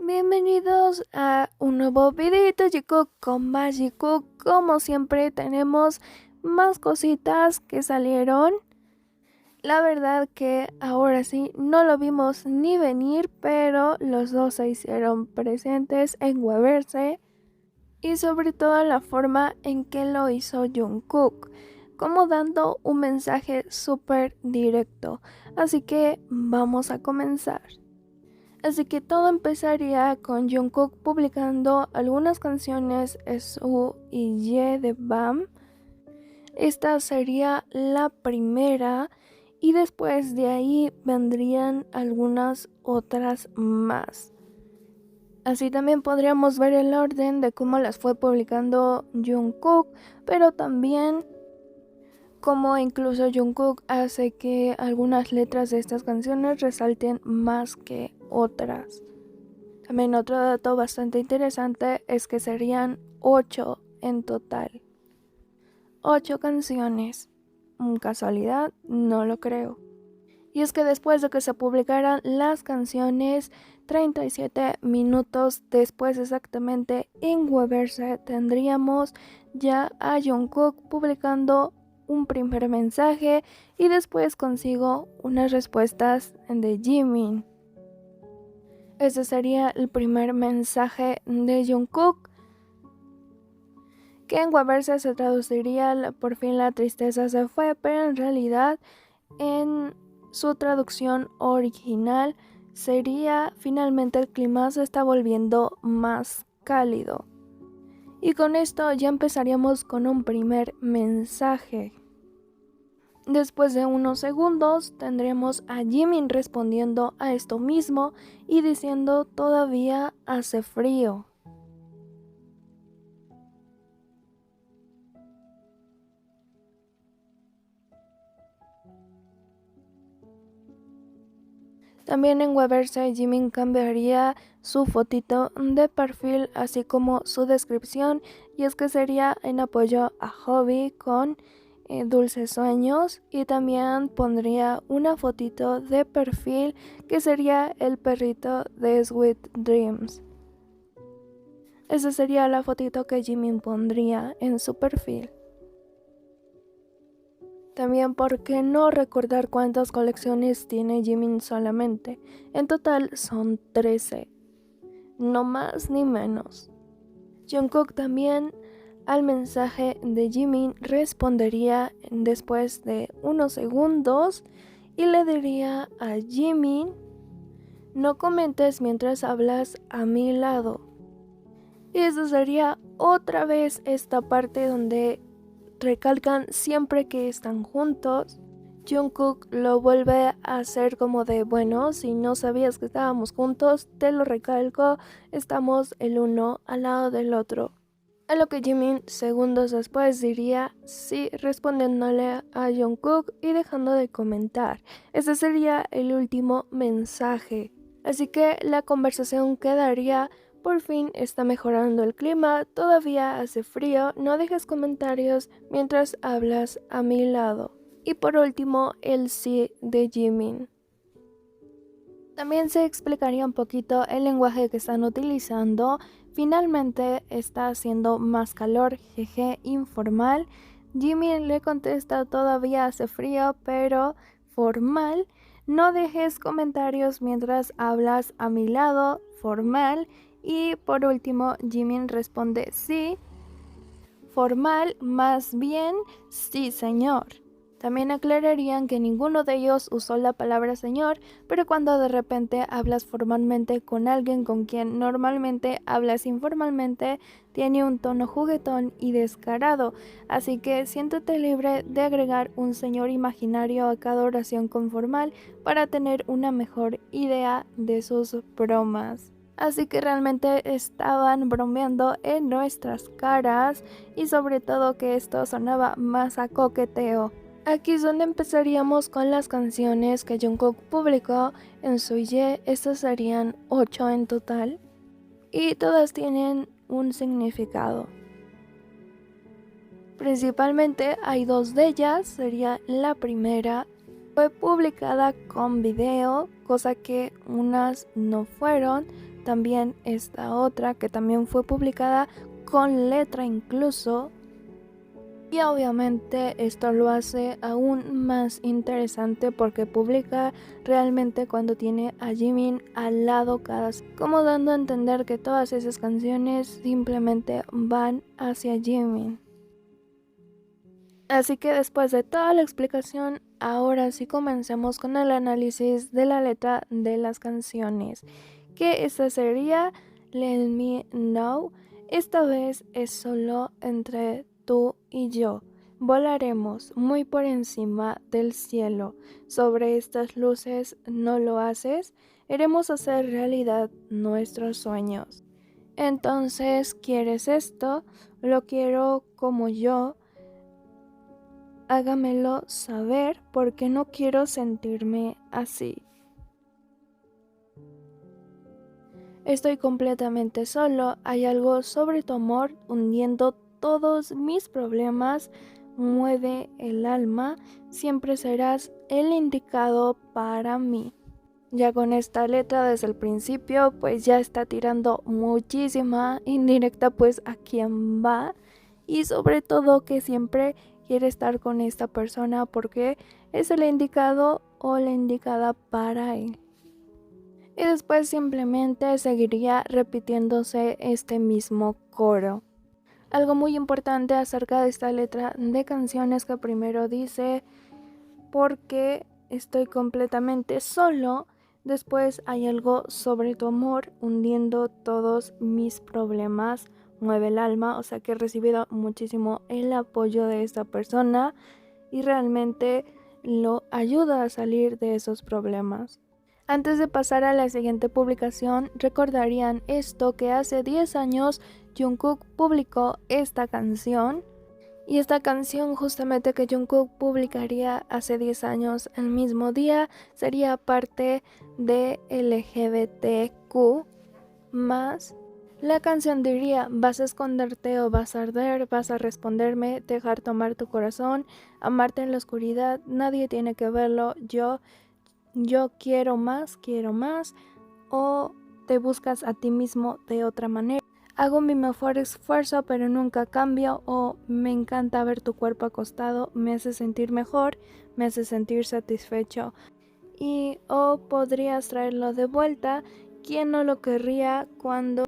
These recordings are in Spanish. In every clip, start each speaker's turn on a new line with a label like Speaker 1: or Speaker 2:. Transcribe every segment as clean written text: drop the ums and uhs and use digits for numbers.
Speaker 1: Bienvenidos a un nuevo videito, chicos, con Magico. Como siempre tenemos más cositas que salieron. La verdad que ahora sí no lo vimos ni venir, pero los dos se hicieron presentes en Weverse. Y sobre todo la forma en que lo hizo Jungkook, como dando un mensaje súper directo. Así que vamos a comenzar. Así que todo empezaría con Jungkook publicando algunas canciones SU y Y de BAM. Esta sería la primera y después de ahí vendrían algunas otras más. Así también podríamos ver el orden de cómo las fue publicando Jungkook, pero también como incluso Jungkook hace que algunas letras de estas canciones resalten más que otras. También otro dato bastante interesante es que serían 8 en total. 8 canciones. ¿Casualidad? No lo creo. Y es que después de que se publicaran las canciones, 37 minutos después exactamente en Weverse tendríamos ya a Jungkook publicando un primer mensaje y después consigo unas respuestas de Jimin. Ese sería el primer mensaje de Jungkook, que en Weverse se traduciría por fin la tristeza se fue, pero en realidad en su traducción original sería finalmente el clima se está volviendo más cálido. Y con esto ya empezaríamos con un primer mensaje. Después de unos segundos tendremos a Jimin respondiendo a esto mismo y diciendo todavía hace frío. También en Weverse Jimin cambiaría su fotito de perfil así como su descripción, y es que sería en apoyo a Hobby con dulces sueños, y también pondría una fotito de perfil que sería el perrito de Sweet Dreams. Esa sería la fotito que Jimin pondría en su perfil. También, ¿por qué no recordar cuántas colecciones tiene Jimin solamente? En total son 13, no más ni menos. Jungkook también al mensaje de Jimin respondería después de unos segundos y le diría a Jimin: no comentes mientras hablas a mi lado. Y eso sería otra vez esta parte donde recalcan siempre que están juntos. Jungkook lo vuelve a hacer como de, bueno, si no sabías que estábamos juntos, te lo recalco, estamos el uno al lado del otro. A lo que Jimin segundos después diría sí, respondiéndole a Jungkook y dejando de comentar. Ese sería el último mensaje. Así que la conversación quedaría: por fin está mejorando el clima, todavía hace frío, no dejes comentarios mientras hablas a mi lado. Y por último, el sí de Jimin. También se explicaría un poquito el lenguaje que están utilizando. Finalmente está haciendo más calor, jeje, informal. Jimin le contesta todavía hace frío, pero formal. No dejes comentarios mientras hablas a mi lado, formal. Y por último, Jimin responde sí, formal, más bien sí señor. También aclararían que ninguno de ellos usó la palabra señor, pero cuando de repente hablas formalmente con alguien con quien normalmente hablas informalmente, tiene un tono juguetón y descarado, así que siéntete libre de agregar un señor imaginario a cada oración conformal para tener una mejor idea de sus bromas. Así que realmente estaban bromeando en nuestras caras, y sobre todo que esto sonaba más a coqueteo. Aquí es donde empezaríamos con las canciones que Jungkook publicó en su Y. Estas serían 8 en total y todas tienen un significado. Principalmente hay 2 de ellas. Sería la primera, fue publicada con video, cosa que unas no fueron, también esta otra que también fue publicada con letra incluso. Y obviamente esto lo hace aún más interesante porque publica realmente cuando tiene a Jimin al lado como dando a entender que todas esas canciones simplemente van hacia Jimin. Así que después de toda la explicación, ahora sí comencemos con el análisis de la letra de las canciones. Que esta sería Let Me Know. Esta vez es solo entre tú y yo. Volaremos muy por encima del cielo. Sobre estas luces no lo haces. Haremos hacer realidad nuestros sueños. Entonces, ¿quieres esto? Lo quiero como yo. Hágamelo saber porque no quiero sentirme así. Estoy completamente solo, hay algo sobre tu amor hundiendo todos mis problemas, mueve el alma, siempre serás el indicado para mí. Ya con esta letra desde el principio pues ya está tirando muchísima indirecta pues a quién va y sobre todo que siempre quiere estar con esta persona porque es el indicado o la indicada para él. Y después simplemente seguiría repitiéndose este mismo coro. Algo muy importante acerca de esta letra de canciones que primero dice porque estoy completamente solo, después hay algo sobre tu amor hundiendo todos mis problemas, mueve el alma, o sea que he recibido muchísimo el apoyo de esta persona y realmente lo ayuda a salir de esos problemas. Antes de pasar a la siguiente publicación, recordarían esto que hace 10 años Jungkook publicó esta canción. Y esta canción justamente que Jungkook publicaría hace 10 años el mismo día sería parte de LGBTQ+. La canción diría, vas a esconderte o vas a arder, vas a responderme, dejar tomar tu corazón, amarte en la oscuridad, nadie tiene que verlo, yo quiero más, o te buscas a ti mismo de otra manera. Hago mi mejor esfuerzo pero nunca cambio, o me encanta ver tu cuerpo acostado, me hace sentir mejor, me hace sentir satisfecho. Y o podrías traerlo de vuelta, ¿quién no lo querría cuando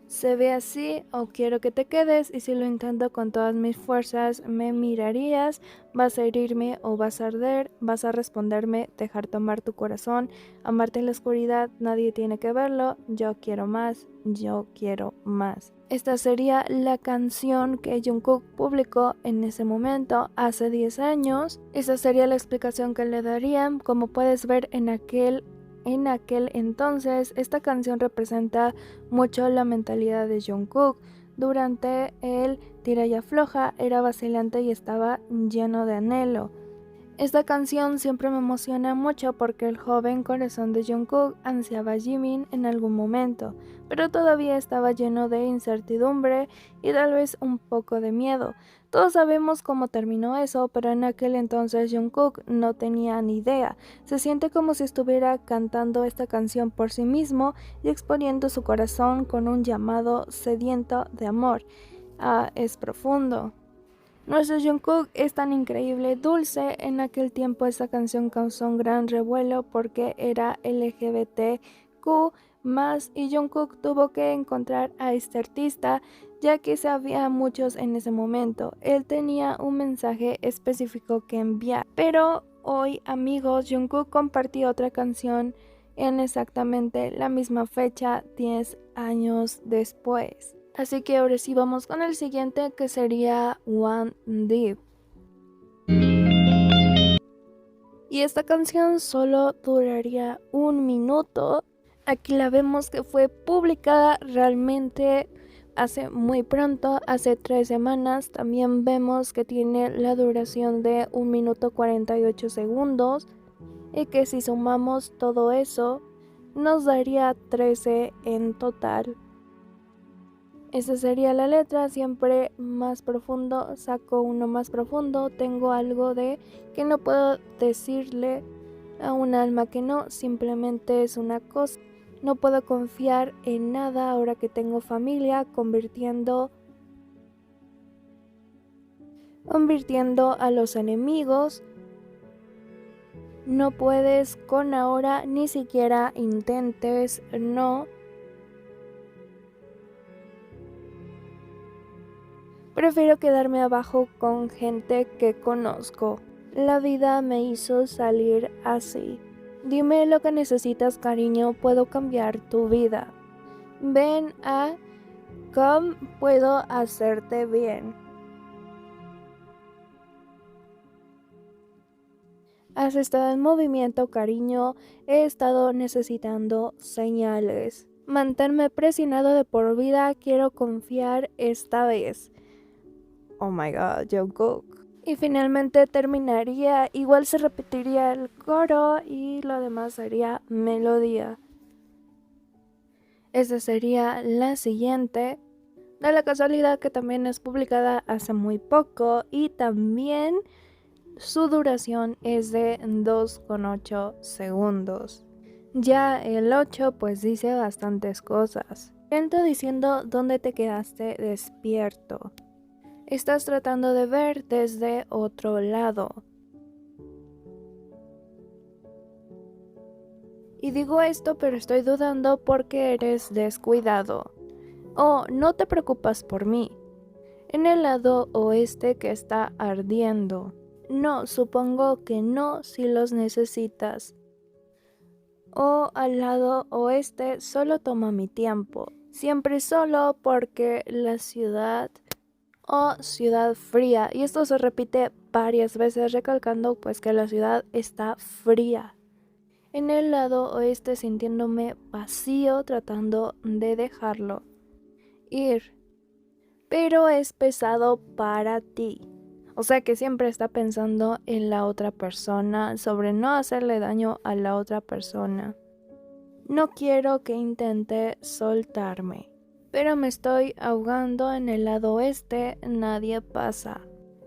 Speaker 1: se ve así? O quiero que te quedes y si lo intento con todas mis fuerzas me mirarías, vas a herirme o vas a arder, vas a responderme, dejar tomar tu corazón, amarte en la oscuridad, nadie tiene que verlo, yo quiero más, yo quiero más. Esta sería la canción que Jungkook publicó en ese momento, hace 10 años. Esta sería la explicación que le darían. Como puedes ver en aquel entonces, esta canción representa mucho la mentalidad de Jungkook. Durante el tira y afloja era vacilante y estaba lleno de anhelo. Esta canción siempre me emociona mucho porque el joven corazón de Jungkook ansiaba a Jimin en algún momento, pero todavía estaba lleno de incertidumbre y tal vez un poco de miedo. Todos sabemos cómo terminó eso, pero en aquel entonces Jungkook no tenía ni idea. Se siente como si estuviera cantando esta canción por sí mismo y exponiendo su corazón con un llamado sediento de amor. Es profundo. Nuestro Jungkook es tan increíble, dulce. En aquel tiempo esta canción causó un gran revuelo porque era LGBTQ+, y Jungkook tuvo que encontrar a este artista ya que había muchos en ese momento. Él tenía un mensaje específico que enviar. Pero hoy, amigos, Jungkook compartió otra canción en exactamente la misma fecha, 10 años después. Así que ahora sí vamos con el siguiente, que sería One Deep. Y esta canción solo duraría 1 minuto. Aquí la vemos que fue publicada realmente hace muy pronto, hace 3 semanas. También vemos que tiene la duración de 1 minuto 48 segundos. Y que si sumamos todo eso, nos daría 13 en total. Esa sería la letra, siempre más profundo, saco uno más profundo, tengo algo de que no puedo decirle a un alma que no, simplemente es una cosa. No puedo confiar en nada ahora que tengo familia, convirtiendo a los enemigos. No puedes con ahora, ni siquiera intentes, no. Prefiero quedarme abajo con gente que conozco. La vida me hizo salir así. Dime lo que necesitas, cariño, puedo cambiar tu vida. Ven a cómo puedo hacerte bien. Has estado en movimiento, cariño. He estado necesitando señales. Manténme presionado de por vida. Quiero confiar esta vez. Oh my god, Jungkook. Y finalmente terminaría, igual se repetiría el coro y lo demás sería melodía. Esta sería la siguiente. Da la casualidad que también es publicada hace muy poco y también su duración es de 2,8 segundos. Ya el 8 pues dice bastantes cosas. Siento diciendo dónde te quedaste despierto. Estás tratando de ver desde otro lado. Y digo esto, pero estoy dudando porque eres descuidado. Oh, no te preocupas por mí. En el lado oeste que está ardiendo. No, supongo que no si los necesitas. O al lado oeste solo toma mi tiempo. Siempre solo porque la ciudad o ciudad fría. Y esto se repite varias veces recalcando pues que la ciudad está fría. En el lado oeste sintiéndome vacío tratando de dejarlo ir. Pero es pesado para ti. O sea que siempre está pensando en la otra persona, sobre no hacerle daño a la otra persona. No quiero que intente soltarme, pero me estoy ahogando en el lado oeste, nadie pasa.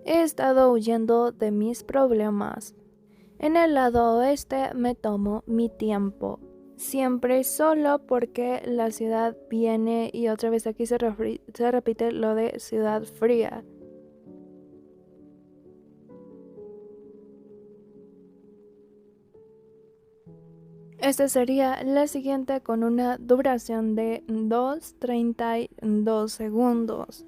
Speaker 1: He estado huyendo de mis problemas. En el lado oeste me tomo mi tiempo. Siempre solo porque la ciudad viene y otra vez aquí se repite lo de ciudad fría. Esta sería la siguiente con una duración de 2,32 segundos.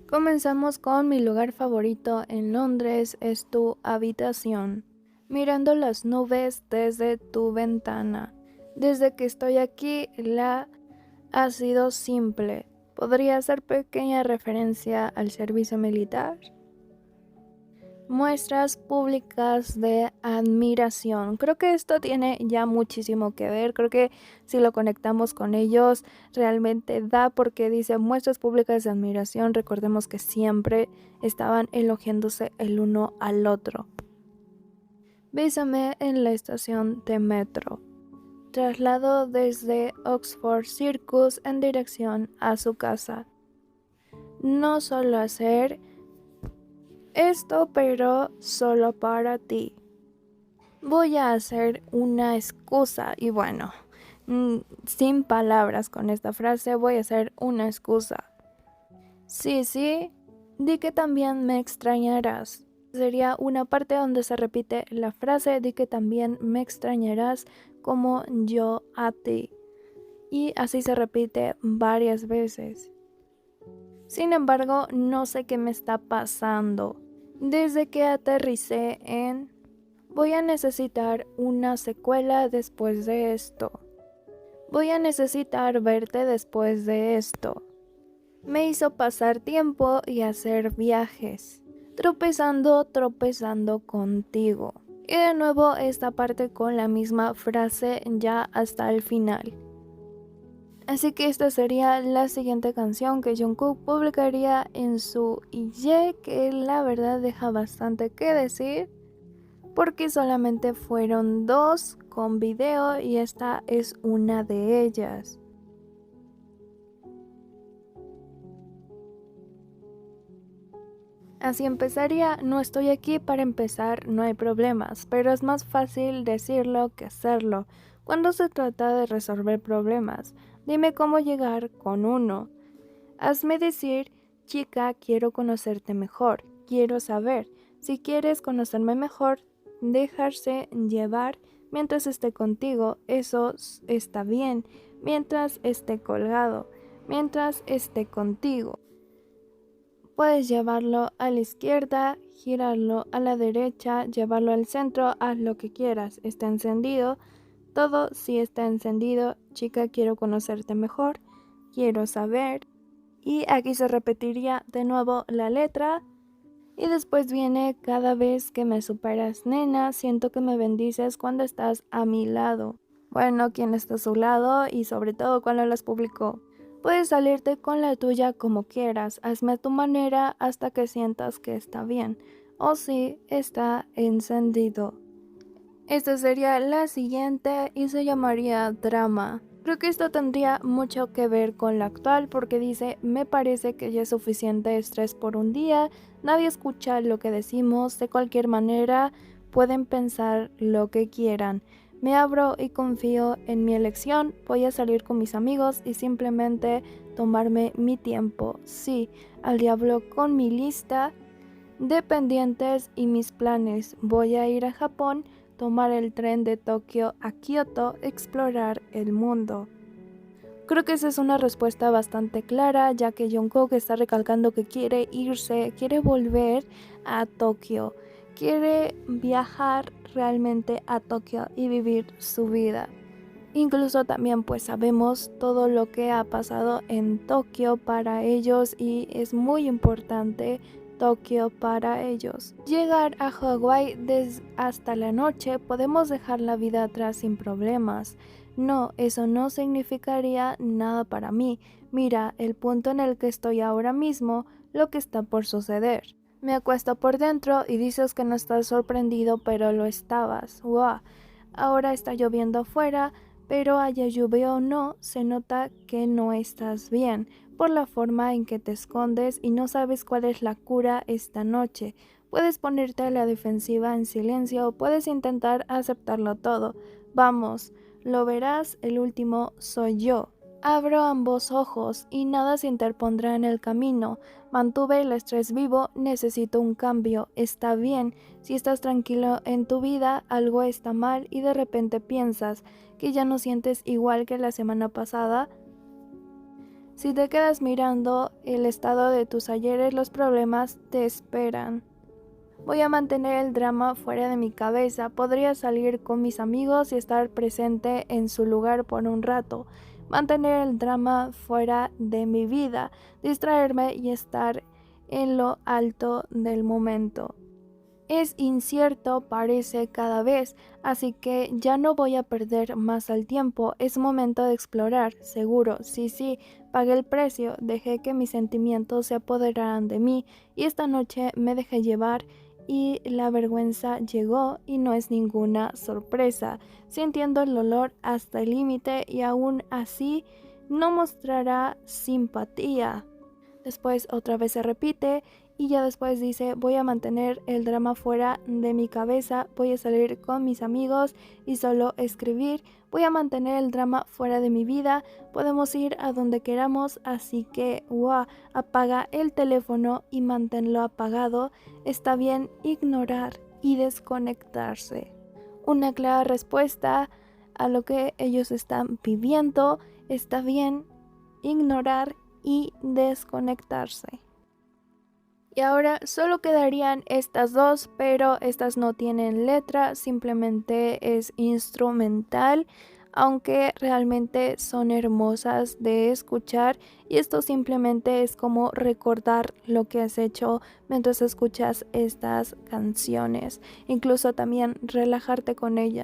Speaker 1: Comenzamos con mi lugar favorito en Londres, es tu habitación. Mirando las nubes desde tu ventana. Desde que estoy aquí, la ha sido simple. ¿Podría ser pequeña referencia al servicio militar? Muestras públicas de admiración. Creo que esto tiene ya muchísimo que ver. Creo que si lo conectamos con ellos, realmente da porque dice muestras públicas de admiración. Recordemos que siempre estaban elogiándose el uno al otro. Bésame en la estación de metro. Traslado desde Oxford Circus en dirección a su casa. No solo hacer esto, pero solo para ti. Voy a hacer una excusa y bueno, sin palabras con esta frase, voy a hacer una excusa. Sí, di que también me extrañarás. Sería una parte donde se repite la frase di que también me extrañarás como yo a ti. Y así se repite varias veces. Sin embargo, no sé qué me está pasando. Desde que aterricé en... Voy a necesitar una secuela después de esto. Voy a necesitar verte después de esto. Me hizo pasar tiempo y hacer viajes. Tropezando contigo. Y de nuevo esta parte con la misma frase ya hasta el final. Así que esta sería la siguiente canción que Jungkook publicaría en su IG, que la verdad deja bastante que decir, porque solamente fueron 2 con video y esta es una de ellas. Así empezaría, no estoy aquí para empezar, no hay problemas, pero es más fácil decirlo que hacerlo. Cuando se trata de resolver problemas, dime cómo llegar con uno. Hazme decir, chica, quiero conocerte mejor, quiero saber. Si quieres conocerme mejor, dejarse llevar mientras esté contigo, eso está bien, mientras esté colgado, mientras esté contigo. Puedes llevarlo a la izquierda, girarlo a la derecha, llevarlo al centro, haz lo que quieras. Está encendido. Todo sí está encendido. Chica, quiero conocerte mejor. Quiero saber. Y aquí se repetiría de nuevo la letra. Y después viene cada vez que me superas, nena, siento que me bendices cuando estás a mi lado. Bueno, quién está a su lado y sobre todo cuando las publicó. Puedes salirte con la tuya como quieras, hazme a tu manera hasta que sientas que está bien. O si está encendido. Esta sería la siguiente y se llamaría drama. Creo que esto tendría mucho que ver con la actual porque dice, me parece que ya es suficiente estrés por un día, nadie escucha lo que decimos, de cualquier manera pueden pensar lo que quieran. Me abro y confío en mi elección, voy a salir con mis amigos y simplemente tomarme mi tiempo. Sí, al diablo con mi lista de pendientes y mis planes. Voy a ir a Japón, tomar el tren de Tokio a Kioto, explorar el mundo. Creo que esa es una respuesta bastante clara, ya que Jungkook está recalcando que quiere irse, quiere volver a Tokio, quiere viajar realmente a Tokio y vivir su vida. Incluso también pues sabemos todo lo que ha pasado en Tokio para ellos y es muy importante Tokio para ellos. Llegar a Hawái hasta la noche podemos dejar la vida atrás sin problemas. No, eso no significaría nada para mí. Mira, el punto en el que estoy ahora mismo, lo que está por suceder. Me acuesto por dentro y dices que no estás sorprendido, pero lo estabas. ¡Wow! Ahora está lloviendo afuera, pero haya lluvia o no, se nota que no estás bien por la forma en que te escondes y no sabes cuál es la cura esta noche. Puedes ponerte a la defensiva en silencio o puedes intentar aceptarlo todo. Vamos, lo verás, el último soy yo. Abro ambos ojos y nada se interpondrá en el camino. Mantuve el estrés vivo, necesito un cambio. Está bien, si estás tranquilo en tu vida, algo está mal y de repente piensas que ya no sientes igual que la semana pasada. Si te quedas mirando el estado de tus ayeres, los problemas te esperan. Voy a mantener el drama fuera de mi cabeza. Podría salir con mis amigos y estar presente en su lugar por un rato. Mantener el drama fuera de mi vida. Distraerme y estar en lo alto del momento. Es incierto, parece cada vez, así que ya no voy a perder más el tiempo. Es momento de explorar, seguro. Sí, pagué el precio, dejé que mis sentimientos se apoderaran de mí y esta noche me dejé llevar y la vergüenza llegó y no es ninguna sorpresa. Sintiendo el olor hasta el límite y aún así no mostrará simpatía. Después otra vez se repite y ya después dice, voy a mantener el drama fuera de mi cabeza, voy a salir con mis amigos y solo escribir, voy a mantener el drama fuera de mi vida, podemos ir a donde queramos, así que, apaga el teléfono y manténlo apagado, está bien ignorar y desconectarse. Una clara respuesta a lo que ellos están viviendo, está bien ignorar y desconectarse. Y ahora solo quedarían estas dos, pero estas no tienen letra, simplemente es instrumental, aunque realmente son hermosas de escuchar y esto simplemente es como recordar lo que has hecho mientras escuchas estas canciones, incluso también relajarte con ellas.